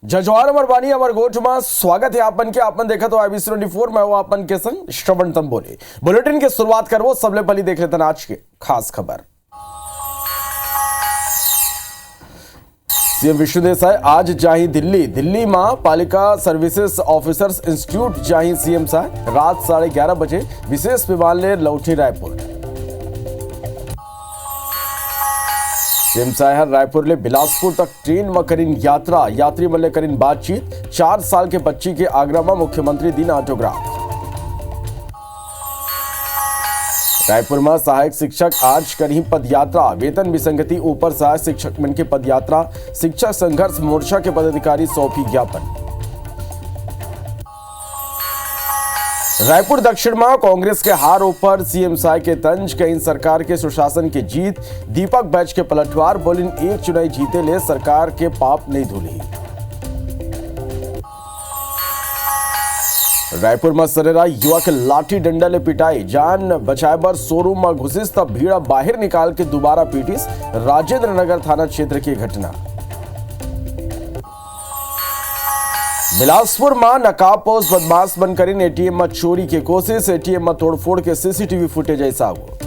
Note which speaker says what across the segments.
Speaker 1: जजवार अमर बानी अमर गोठ में स्वागत है आपन के। आपन देखा तो IBC 24 में वो आपन के संग श्रवण तंबोली। बुलेटिन की शुरुआत करवो सबले पहले देख लेते आज के खास खबर। सीएम विष्णु देसाई आज जाही दिल्ली में पालिका सर्विसेज ऑफिसर्स इंस्टीट्यूट जाही सीएम साहब। रात 11:30 बजे विशेष विमान ले लौटी रायपुर। सीएम साहब रायपुर ले बिलासपुर तक ट्रेन में करीन यात्री मल्ले करीन बातचीत। 4 साल के बच्ची के आगरा में मुख्यमंत्री दिन ऑटोग्राफ। रायपुर में सहायक शिक्षक आज करी पदयात्रा। वेतन विसंगति ऊपर सहायक शिक्षक मन के पदयात्रा। शिक्षक संघर्ष मोर्चा के पदाधिकारी सौंपी ज्ञापन। रायपुर दक्षिण में कांग्रेस के हार ऊपर सीएम साय के तंज। कहीं सरकार के सुशासन की जीत। दीपक बैच के पलटवार बोलिन एक चुनाई जीते ले सरकार के पाप नहीं धुली। रायपुर में सरेरा युवा के लाठी डंडा ले पिटाई। जान बचाए बर शोरूम में घुसिस तब भीड़ बाहर निकाल के दोबारा पीटिस। राजेंद्र नगर थाना क्षेत्र की घटना। बिलासपुर में नकाबपोश बदमाश बनकर एटीएम में चोरी की कोशिश। एटीएम में तोड़फोड़ के सीसीटीवी फुटेज ऐसा हुआ।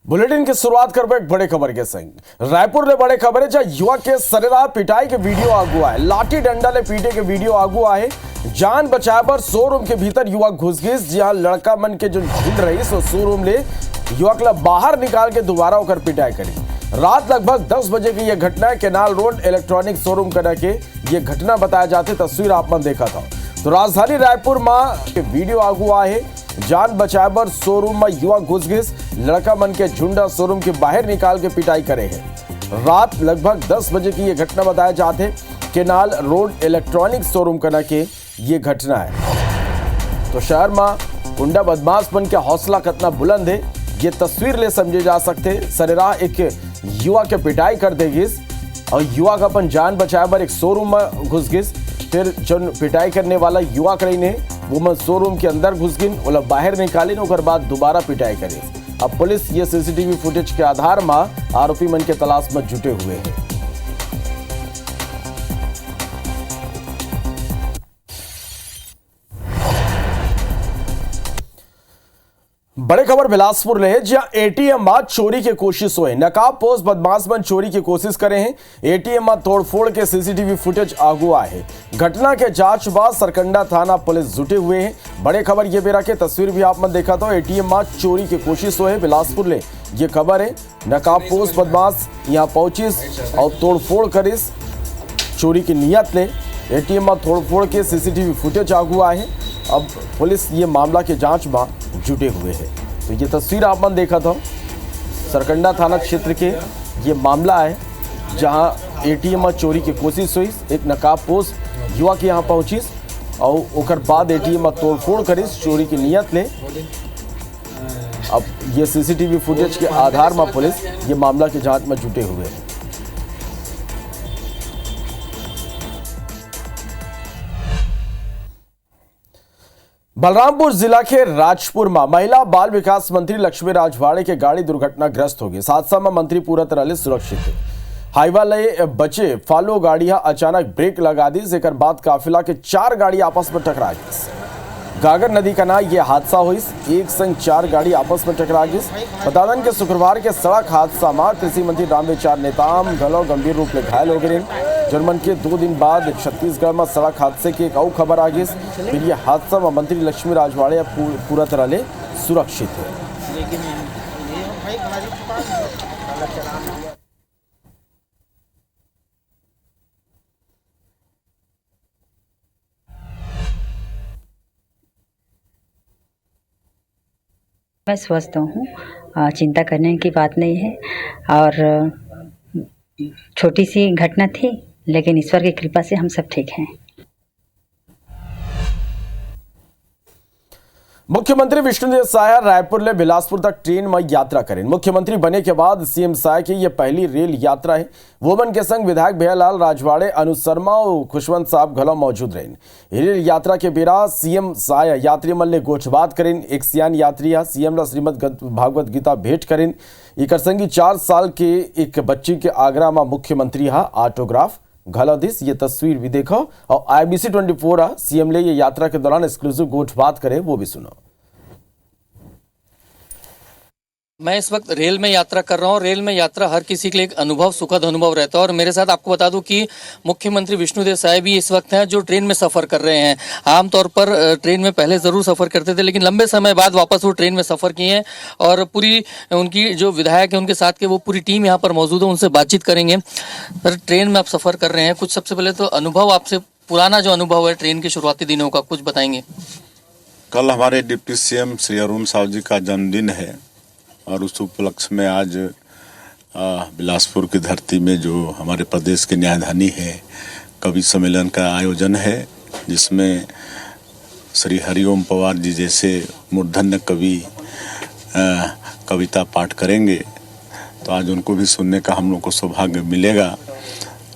Speaker 1: बुलेटिन की शुरुआत करबो एक बड़े खबर के संग। रायपुर ले बड़े खबर है जहां युवा के सरेरा पिटाई के वीडियो आगुआ है। लाठी डंडा ले पीटे के वीडियो आगुआ है। जान बचाए पर शोरूम के भीतर युवा घुस गए। जहां लड़का मन के जो झुंड रही सो शोरूम ले युवक ला बाहर निकाल के दोबारा होकर पिटाई करी। रात लगभग 10 बजे की यह घटना है। केनाल रोड इलेक्ट्रॉनिक शोरूम करा के ये घटना बताया जाते। तस्वीर आपने देखा था। तो राजधानी रायपुर में वीडियो आगुआ है। जान बचाए बर शोरूम में युवा घुस गए। लड़का मन के झुंडा शोरूम के बाहर निकाल के पिटाई करे हैं। रात लगभग 10 बजे की यह घटना बताया जाते। केनाल रोड इलेक्ट्रॉनिक शोरूम कना के ये घटना है। तो शहर में गुंडा बदमाश बन के हौसला कितना बुलंद है ये तस्वीर ले समझे जा सकते। सरेरा एक युवा के पिटाई कर देगी और युवा का अपन जान बचाए बर एक शोरूम में घुस गई। फिर जो पिटाई करने वाला युवा करी ने वो मैं शोरूम के अंदर घुस गिन ओला बाहर निकाली और बाद दोबारा पिटाई करी। अब पुलिस ये सीसीटीवी फुटेज के आधार में आरोपी मन के तलाश में जुटे हुए हैं। बड़े खबर बिलासपुर ले जहां एटीएम में चोरी की कोशिश हुई। नकाबपोश बदमाश बन चोरी की कोशिश करे हैं। एटीएम में तोड़फोड़ के सीसीटीवी फुटेज आगुआ है। घटना के जांच बाद सरकंडा थाना पुलिस जुटे हुए हैं। बड़े खबर ये बेरा के तस्वीर भी आपने देखा तो एटीएम में चोरी की कोशिश हुई बिलासपुर ले ये खबर है। नकाबपोश बदमाश यहाँ पहुंचिस और तोड़फोड़ करिस चोरी की नियत ले। एटीएम में तोड़फोड़ के सीसीटीवी फुटेज आगुआ है। अब पुलिस ये मामला के जांच में जुटे हुए हैं। तो ये तस्वीर आपने देखा था सरकंडा थाना क्षेत्र के ये मामला है जहां एटीएम में चोरी की कोशिश हुई। एक नकाबपोश युवा के यहाँ पहुंची और ओकर बाद एटीएम में तोड़फोड़ करी चोरी की नियत ले। अब ये सीसीटीवी फुटेज के आधार में पुलिस ये मामला के जांच में जुटे हुए हैं। बलरामपुर जिला के राजपुर में महिला बाल विकास मंत्री लक्ष्मी राजवाड़े के गाड़ी दुर्घटनाग्रस्त हो गई। हादसा में मंत्री पूरा तरह सुरक्षित है। हाईवा ले बचे फालो गाड़ियां अचानक ब्रेक लगा दी। जेकर बाद काफिला के 4 गाड़ी आपस में टकरा गई। गागर नदी का ना ये हादसा हुई। एक संग 4 गाड़ी आपस में टकरा गई। बता दें कि शुक्रवार के सड़क हादसा में कृषि मंत्री रामविचार नेताम घलो गंभीर रूप से घायल हो गए। जर्मन के 2 दिन बाद छत्तीसगढ़ में सड़क हादसे की एक और खबर आ गई। फिर यह हादसा में मंत्री लक्ष्मी राजवाड़े पूरा तरह ले सुरक्षित है।
Speaker 2: मैं स्वस्थ हूँ, चिंता करने की बात नहीं है। और छोटी सी घटना थी लेकिन ईश्वर की कृपा से हम सब ठीक हैं।
Speaker 1: मुख्यमंत्री विष्णुदेव साय रायपुर ले बिलासपुर तक ट्रेन में यात्रा करें। मुख्यमंत्री बने के बाद सीएम साय की यह पहली रेल यात्रा है। वोमन के संग विधायक भैयालाल राजवाड़े, अनु शर्मा और खुशवंत साहब घलो मौजूद रहे। रेल यात्रा के बेरा सीएम साय यात्री मन ले गोठबात करें। एक सियान यात्री सीएम ला श्रीमद भागवत गीता भेंट करें। एक संगी 4 साल के एक बच्ची के आगरा में मुख्यमंत्री ऑटोग्राफ घलो दिस। ये तस्वीर भी देखो और IBC 24 सीएम ले ये यात्रा के दौरान एक्सक्लूसिव गोठबात करे, वो भी सुनो।
Speaker 3: मैं इस वक्त रेल में यात्रा कर रहा हूँ। रेल में यात्रा हर किसी के लिए एक अनुभव, सुखद अनुभव रहता है। और मेरे साथ आपको बता दूं कि मुख्यमंत्री विष्णुदेव साय भी इस वक्त हैं जो ट्रेन में सफ़र कर रहे हैं। आमतौर पर ट्रेन में पहले ज़रूर सफ़र करते थे, लेकिन लंबे समय बाद वापस वो ट्रेन में सफ़र किए हैं। और पूरी उनकी जो विधायक है उनके साथ के वो पूरी टीम यहाँ पर मौजूद है, उनसे बातचीत करेंगे। सर, ट्रेन में आप सफ़र कर रहे हैं, कुछ सबसे पहले तो अनुभव आपसे, पुराना जो अनुभव है ट्रेन के शुरुआती दिनों का, कुछ बताएंगे।
Speaker 4: कल हमारे डिप्टी सीएम श्री अरुण साहु जी का जन्मदिन है और उस उपलक्ष्य में आज बिलासपुर की धरती में जो हमारे प्रदेश की न्यायधानी है, कवि सम्मेलन का आयोजन है, जिसमें श्री हरिओम पवार जी जैसे मूर्धन्य कवि कविता पाठ करेंगे। तो आज उनको भी सुनने का हम लोग को सौभाग्य मिलेगा।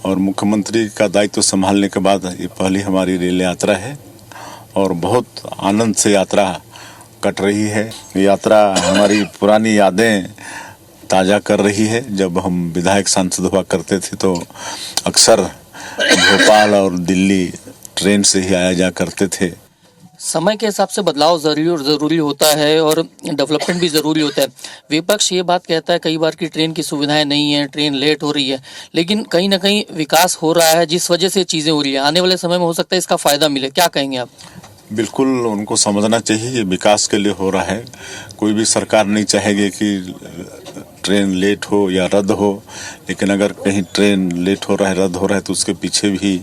Speaker 4: और मुख्यमंत्री का दायित्व संभालने के बाद ये पहली हमारी रेल यात्रा है और बहुत आनंद से यात्रा कट रही है। यात्रा हमारी पुरानी यादें ताज़ा कर रही है। जब हम विधायक सांसद हुआ करते थे तो अक्सर भोपाल और दिल्ली ट्रेन से ही आया जा करते थे।
Speaker 3: समय के हिसाब से बदलाव ज़रूरी होता है और डेवलपमेंट भी ज़रूरी होता है। विपक्ष ये बात कहता है कई बार कि ट्रेन की सुविधाएं नहीं है, ट्रेन लेट हो रही है, लेकिन कहीं ना कहीं विकास हो रहा है जिस वजह से चीज़ें हो रही है। आने वाले समय में हो सकता है इसका फ़ायदा मिले, क्या कहेंगे आप?
Speaker 4: बिल्कुल, उनको समझना चाहिए ये विकास के लिए हो रहा है। कोई भी सरकार नहीं चाहेगी कि ट्रेन लेट हो या रद्द हो, लेकिन अगर कहीं ट्रेन लेट हो रहा है, रद्द हो रहा है, तो उसके पीछे भी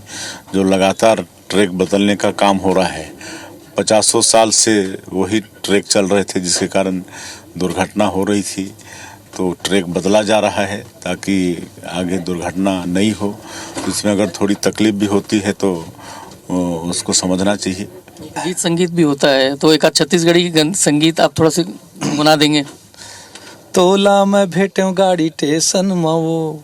Speaker 4: जो लगातार ट्रैक बदलने का काम हो रहा है। 50 साल से वही ट्रैक चल रहे थे, जिसके कारण दुर्घटना हो रही थी। तो ट्रैक बदला जा रहा है ताकि आगे दुर्घटना नहीं हो। इसमें अगर थोड़ी तकलीफ भी होती है तो उसको समझना चाहिए।
Speaker 3: गीत संगीत भी होता है, तो एक छत्तीसगढ़ी संगीत आप थोड़ा सा गुना देंगे।
Speaker 5: तोला मैं भेटे गाड़ी टेशन मावो,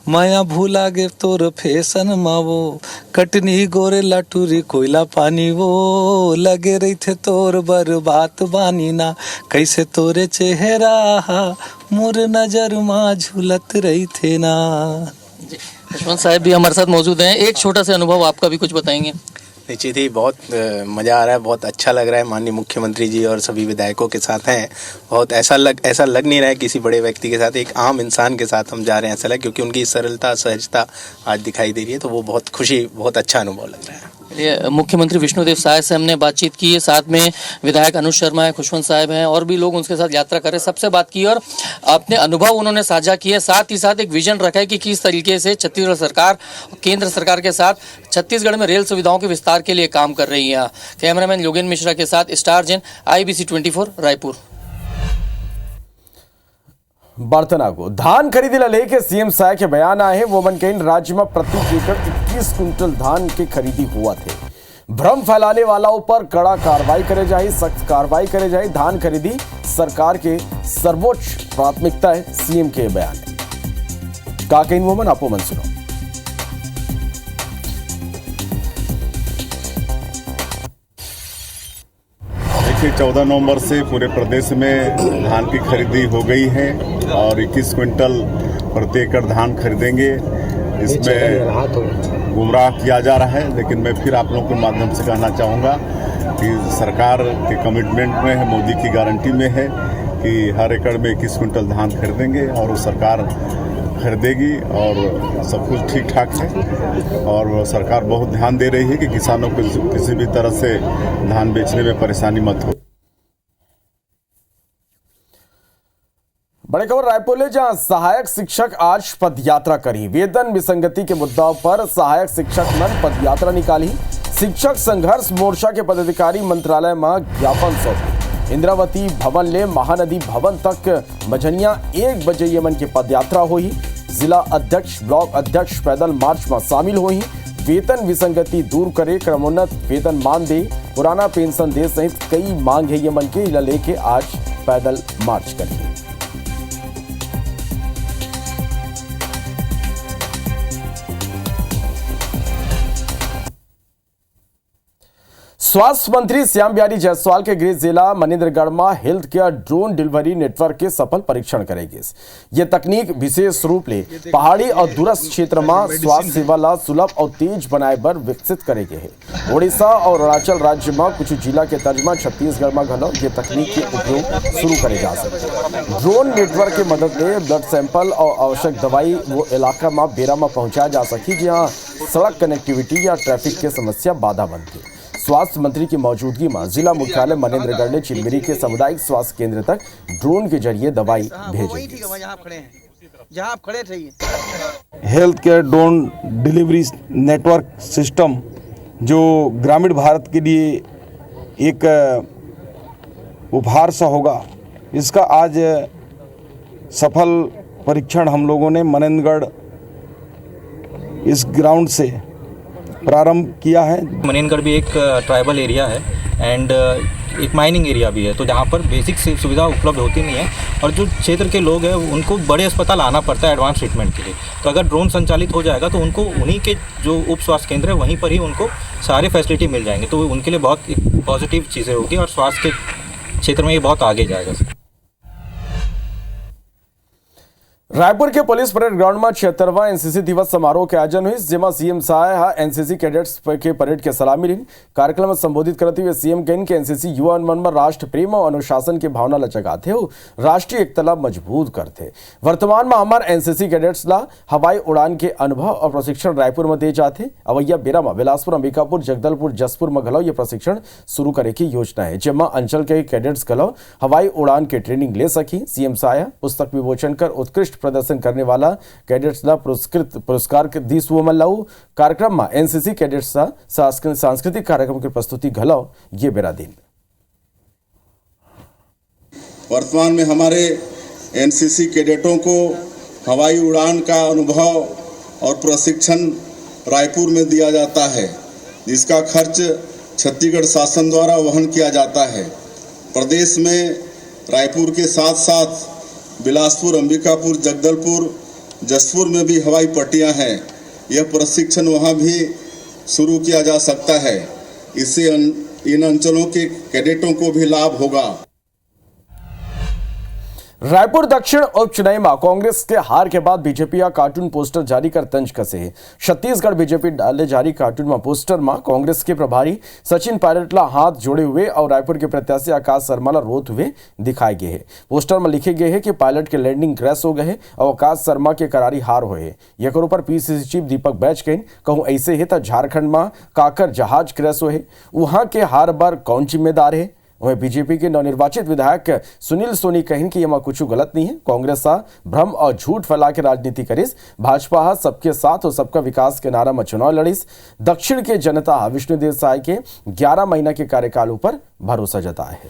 Speaker 5: माया भूला गे तोर फैशन मावो, कटनी गोरे लाटूरी कोयला पानी वो, लगे रही थे तोर बर्बाद बानी ना, कैसे तोरे चेहरा मोर नजर माँ झूलत रही थे ना।
Speaker 3: खुशवंत साहब भी हमारे साथ मौजूद हैं। एक छोटा सा अनुभव आपका भी कुछ बताएंगे।
Speaker 6: निश्चित ही बहुत मज़ा आ रहा है, बहुत अच्छा लग रहा है। माननीय मुख्यमंत्री जी और सभी विधायकों के साथ हैं। बहुत ऐसा लग नहीं रहा है किसी बड़े व्यक्ति के साथ, एक आम इंसान के साथ हम जा रहे हैं ऐसा लग, क्योंकि उनकी सरलता सहजता आज दिखाई दे रही है। तो वो बहुत खुशी, बहुत अच्छा अनुभव लग रहा है।
Speaker 3: मुख्यमंत्री विष्णुदेव साय से हमने बातचीत की है, साथ में विधायक अनु शर्मा है, खुशवंत साहब हैं और भी लोग उनके साथ यात्रा कर रहे हैं। सबसे बात की और अपने अनुभव उन्होंने साझा किए। साथ ही साथ एक विजन रखा है कि किस तरीके से छत्तीसगढ़ सरकार केंद्र सरकार के साथ छत्तीसगढ़ में रेल सुविधाओं के विस्तार के लिए काम कर रही है। कैमरामैन योगेन मिश्रा के साथ स्टार जैन, IBC 24 रायपुर।
Speaker 1: बर्तना को धान खरीदी ला लेके सीएम साय के बयान आए हैं। वो मनकेन राज्य में प्रति एकड़ 21 कुंटल धान की खरीदी हुआ थे। भ्रम फैलाने वालों पर कड़ा कार्रवाई करे जाए, सख्त कार्रवाई करे जाए। धान खरीदी सरकार के सर्वोच्च प्राथमिकता है, सीएम के बयान है। काकेन वोमन आपो मन सुनो।
Speaker 4: 14 नवंबर से पूरे प्रदेश में धान की खरीदी हो गई है और 21 क्विंटल प्रति एकड़ धान खरीदेंगे। इसमें गुमराह किया जा रहा है, लेकिन मैं फिर आप लोगों के माध्यम से कहना चाहूँगा कि सरकार के कमिटमेंट में है, मोदी की गारंटी में है कि हर एकड़ में 21 क्विंटल धान खरीदेंगे और वो सरकार खरीदेगी और सब कुछ ठीक ठाक है। और सरकार बहुत ध्यान दे रही है कि किसानों को किसी भी तरह से धान बेचने में परेशानी मत हो।
Speaker 1: बड़ी खबर रायपुर ले, जहां सहायक शिक्षक आज पदयात्रा करी। वेतन विसंगति के मुद्दों पर सहायक शिक्षक ने पदयात्रा निकाली। शिक्षक संघर्ष मोर्चा के पदाधिकारी मंत्रालय में ज्ञापन सौंपे। इंद्रावती भवन ले महानदी भवन तक मझनिया 1 बजे यमन की पदयात्रा हुई। जिला अध्यक्ष, ब्लॉक अध्यक्ष पैदल मार्च में शामिल हुई। वेतन विसंगति दूर करे, क्रमोन्नत वेतन मान दे, पुराना पेंशन दे सहित कई मांग है यमन के लेके आज पैदल मार्च करेंगे। स्वास्थ्य मंत्री श्याम बिहारी जायसवाल के गृह जिला मनेन्द्रगढ़ में health care drone delivery network के सफल परीक्षण करेगी। ये तकनीक विशेष रूप से पहाड़ी और दूरस्थ क्षेत्र में स्वास्थ्य सेवा ला सुलभ और तेज बनाए बर विकसित करेगे है। ओडिशा और अरुणाचल राज्य में कुछ जिला के तर्ज में छत्तीसगढ़ में घलो ये तकनीक के उपयोग शुरू करे जा सकते। ड्रोन नेटवर्क की मदद से ब्लड सैंपल और आवश्यक दवाई वो इलाका में बेरा में पहुंचाया जा सकी जहाँ सड़क कनेक्टिविटी या ट्रैफिक के समस्या बाधा बनती। स्वास्थ्य मंत्री की मौजूदगी में जिला मुख्यालय मनेन्द्रगढ़ ने चिलमिरी के सामुदायिक स्वास्थ्य केंद्र तक ड्रोन के जरिए दवाई भेजी।
Speaker 7: Health care drone delivery network system जो ग्रामीण भारत के लिए एक उपहार सा होगा, इसका आज सफल परीक्षण हम लोगों ने मनेन्द्रगढ़ इस ग्राउंड से प्रारंभ किया है।
Speaker 8: मनेन्द्रगढ़ भी एक ट्राइबल एरिया है एंड एक माइनिंग एरिया भी है, तो जहाँ पर बेसिक सुविधा उपलब्ध होती नहीं है और जो क्षेत्र के लोग हैं उनको बड़े अस्पताल आना पड़ता है एडवांस ट्रीटमेंट के लिए। तो अगर ड्रोन संचालित हो जाएगा तो उनको उन्हीं के जो उप स्वास्थ्य केंद्र है वहीं पर ही उनको सारे फैसिलिटी मिल जाएंगे, तो उनके लिए बहुत पॉजिटिव चीज़ें होगी और स्वास्थ्य के क्षेत्र में ये बहुत आगे जाएगा।
Speaker 1: रायपुर के पुलिस परेड ग्राउंड में 76वां एनसीसी दिवस समारोह के आयोजन हुई, जेमा सीएम साहब एनसीसी कैडेट्स के परेड के सलामी ली। कार्यक्रम में संबोधित करते हुए सीएम कहन के एनसीसी युवा मन में राष्ट्र प्रेम और अनुशासन की भावना ला जगाते हो, राष्ट्रीय एकता ला मजबूत करते। वर्तमान में हमारे एनसीसी कैडेट्स ला हवाई उड़ान के अनुभव और प्रशिक्षण रायपुर में दे जाते। अवैया बेरा में बिलासपुर, अंबिकापुर, जगदलपुर, जसपुर में घलो ये प्रशिक्षण शुरू करे की योजना है, जेमा अंचल के कैडेट्स घलो हवाई उड़ान के ट्रेनिंग ले सकी। सीएम साहब पुस्तक विमोचन कर उत्कृष्ट प्रदर्शन करने वाला कैडेट्स ला पुरस्कार के दी सुमल्लाऊ। कार्यक्रम में एनसीसी कैडेट्स सांस्कृतिक कार्यक्रम की प्रस्तुति घलो ये बेरा दिन।
Speaker 9: वर्तमान में हमारे एनसीसी कैडेटों को हवाई उड़ान का अनुभव और प्रशिक्षण रायपुर में दिया जाता है, जिसका खर्च छत्तीसगढ़ शासन द्वारा वहन किया जाता है। प्रदेश में रायपुर के साथ साथ बिलासपुर, अंबिकापुर, जगदलपुर, जसपुर में भी हवाई पट्टियां हैं। यह प्रशिक्षण वहां भी शुरू किया जा सकता है। इससे इन अंचलों के कैडेटों को भी लाभ होगा।
Speaker 1: रायपुर दक्षिण उपचुनाव में कांग्रेस के हार के बाद बीजेपी का कार्टून पोस्टर जारी कर तंज कसे। छत्तीसगढ़ बीजेपी डाले जारी कार्टून में पोस्टर में कांग्रेस के प्रभारी सचिन पायलट ला हाथ जोड़े हुए और रायपुर के प्रत्याशी आकाश शर्मा ला रोते हुए दिखाए गए हैं। पोस्टर में लिखे गए हैं कि पायलट के लैंडिंग क्रैश हो गए और आकाश शर्मा के करारी हार हुए। यकर ऊपर पीसीसी चीफ दीपक बैच कहन कहूँ ऐसे है तो झारखंड में काकर जहाज क्रैश हुए, वहां के हार बार कौन जिम्मेदार है। वहीं बीजेपी के नवनिर्वाचित विधायक सुनील सोनी कहन कि यह कुछ गलत नहीं है। कांग्रेस भ्रम और झूठ फैला के राजनीति करिस। भाजपा सबके साथ और सबका विकास के नारा में चुनाव लड़िस। दक्षिण के जनता विष्णुदेव साय के 11 महीना के कार्यकाल पर भरोसा जताए है।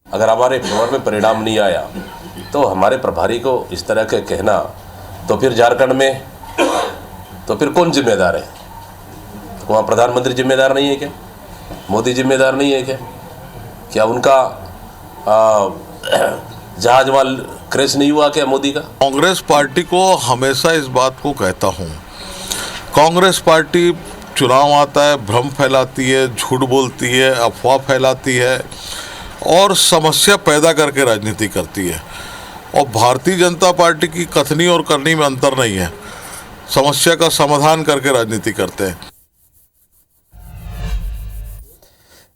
Speaker 10: अगर हमारे फेवर में परिणाम नहीं आया तो हमारे प्रभारी को इस तरह के कहना, तो फिर झारखंड में तो फिर कौन जिम्मेदार है? वहाँ प्रधानमंत्री जिम्मेदार नहीं है क्या? मोदी जिम्मेदार नहीं है क्या? क्या उनका जहाज वाल क्रैश नहीं हुआ क्या मोदी का?
Speaker 11: कांग्रेस पार्टी को हमेशा इस बात को कहता हूँ, कांग्रेस पार्टी चुनाव आता है, भ्रम फैलाती है, झूठ बोलती है, अफवाह फैलाती है और समस्या पैदा करके राजनीति करती है। और भारतीय जनता पार्टी की कथनी और करनी में अंतर नहीं है, समस्या का समाधान करके राजनीति करते हैं।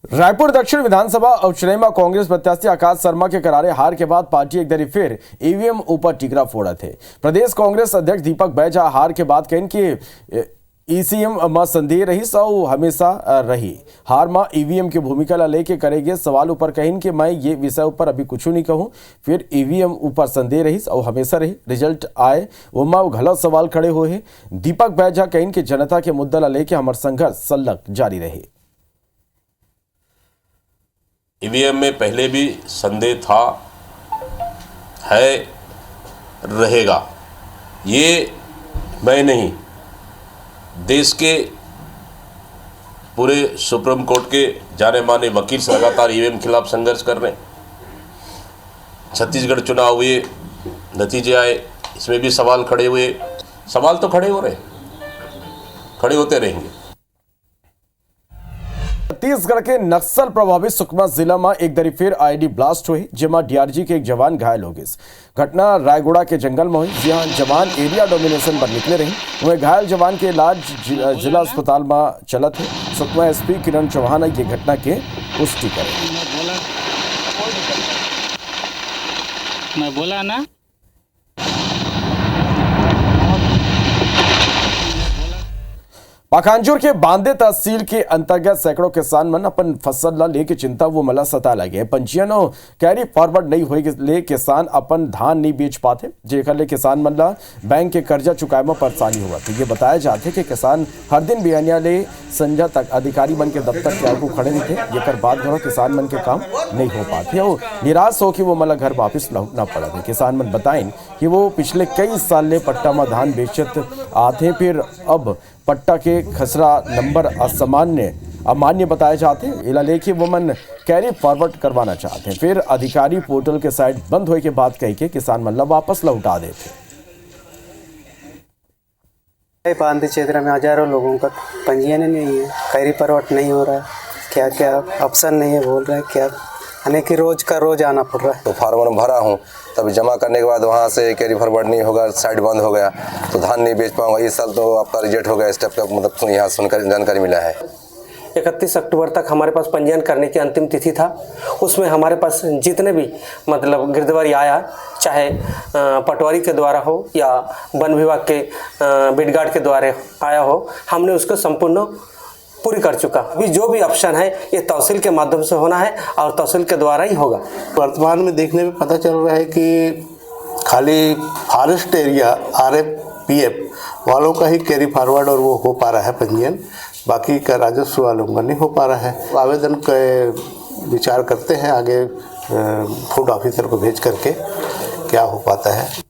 Speaker 1: रायपुर दक्षिण विधानसभा उपचुनाव में कांग्रेस प्रत्याशी आकाश शर्मा के करारे हार के बाद पार्टी एक दरी फिर ईवीएम ऊपर टिकरा फोड़ा थे। प्रदेश कांग्रेस अध्यक्ष दीपक बैच हार के बाद कहन कि ईसीएम में संदेह रही सौ हमेशा रही। हार में ईवीएम की भूमिका ला लेके करेंगे सवाल ऊपर कहन कि मैं ये विषय ऊपर अभी कुछ नहीं कहूँ। फिर ईवीएम ऊपर संदेह रही और हमेशा रही, रिजल्ट आए वो गलत सवाल खड़े हुए। दीपक बैच कहन कि जनता के मुद्दा ला लेके हमारा संघर्ष सल्लक जारी रहे।
Speaker 10: ईवीएम में पहले भी संदेह था, है, रहेगा। ये मैं नहीं, देश के पूरे सुप्रीम कोर्ट के जाने माने वकील से लगातार ईवीएम खिलाफ संघर्ष कर रहे हैं। छत्तीसगढ़ चुनाव हुए, नतीजे आए, इसमें भी सवाल खड़े हुए। सवाल तो खड़े हो रहे, खड़े होते रहेंगे।
Speaker 1: छत्तीसगढ़ के नक्सल प्रभावित सुकमा जिला में एक दरी फिर आईडी ब्लास्ट हुई, जेમાં डीआरजी के एक जवान घायल हो गए। घटना रायगुड़ा के जंगल में हुई, जहां जवान एरिया डोमिनेशन पर निकले रही। वहीं घायल जवान के इलाज जिला अस्पताल में चलत है। सुकमा एसपी किरण चौहान ने यह घटना के पुष्टि करी।
Speaker 12: मैं बोला ना,
Speaker 1: पाखांजूर के बांदे तहसील के अंतर्गत सैकड़ों किसान मन अपन फसल ला लेके चिंता वो मला सता लगे। पंजीयन और कैरी फॉरवर्ड नहीं होए ले किसान अपन धान नहीं बेच पाते, जेकर ले किसान मन ला बैंक के कर्जा चुकाए में परेशानी हुआ। तो ये बताया जाते कि किसान हर दिन बिहानिया ले संजा तक अधिकारी मन के दफ्तर के आगू खड़े रहते, जेकर बाद घरों किसान मन के काम नहीं हो पाते और निराश होकर वो मला घर वापिस लौटना पड़ा था। किसान मन बताएं कि वो पिछले कई साल ले पट्टा में धान बेचत आते, फिर अब पट्टा के खसरा नंबर अमान्य बताए जाते, इला लेके वो मन कैरी फॉरवर्ड करवाना चाहते हैं। फिर अधिकारी पोर्टल के साइट बंद होने के बाद कह के किसान मन वापस लौटा देते।
Speaker 13: बांधे क्षेत्र में हजारों लोगों का पंजीयन नहीं है, कैरी फॉरवर्ड नहीं हो रहा है, क्या क्या ऑप्शन नहीं है बोल रहा है, क्या यानी कि रोज का रोज आना पड़ रहा है।
Speaker 14: तो फार्म भरा हूँ, तब जमा करने के बाद वहाँ से कैरी फॉरवर्ड नहीं होगा, साइड बंद हो गया तो धान नहीं बेच पाऊंगा। इस साल तो आपका रिजेक्ट हो गया, स्टेप का मतलब यहाँ सुनकर जानकारी मिला है।
Speaker 13: 31 अक्टूबर तक हमारे पास पंजीयन करने की अंतिम तिथि था। उसमें हमारे पास जितने भी मतलब गिरदवारी आया, चाहे पटवारी के द्वारा हो या वन विभाग के बिडगार्ड के द्वारा आया हो, हमने उसको संपूर्ण पूरी कर चुका। अभी जो भी ऑप्शन है ये तहसील के माध्यम से होना है और तहसील के द्वारा ही होगा।
Speaker 15: वर्तमान में देखने में पता चल रहा है कि खाली फॉरेस्ट एरिया RFPF वालों का ही कैरी फॉरवर्ड और वो हो पा रहा है पंजीयन, बाकी का राजस्व वालों का नहीं हो पा रहा है। आवेदन का विचार करते हैं आगे फूड ऑफिसर को भेज करके क्या हो पाता है।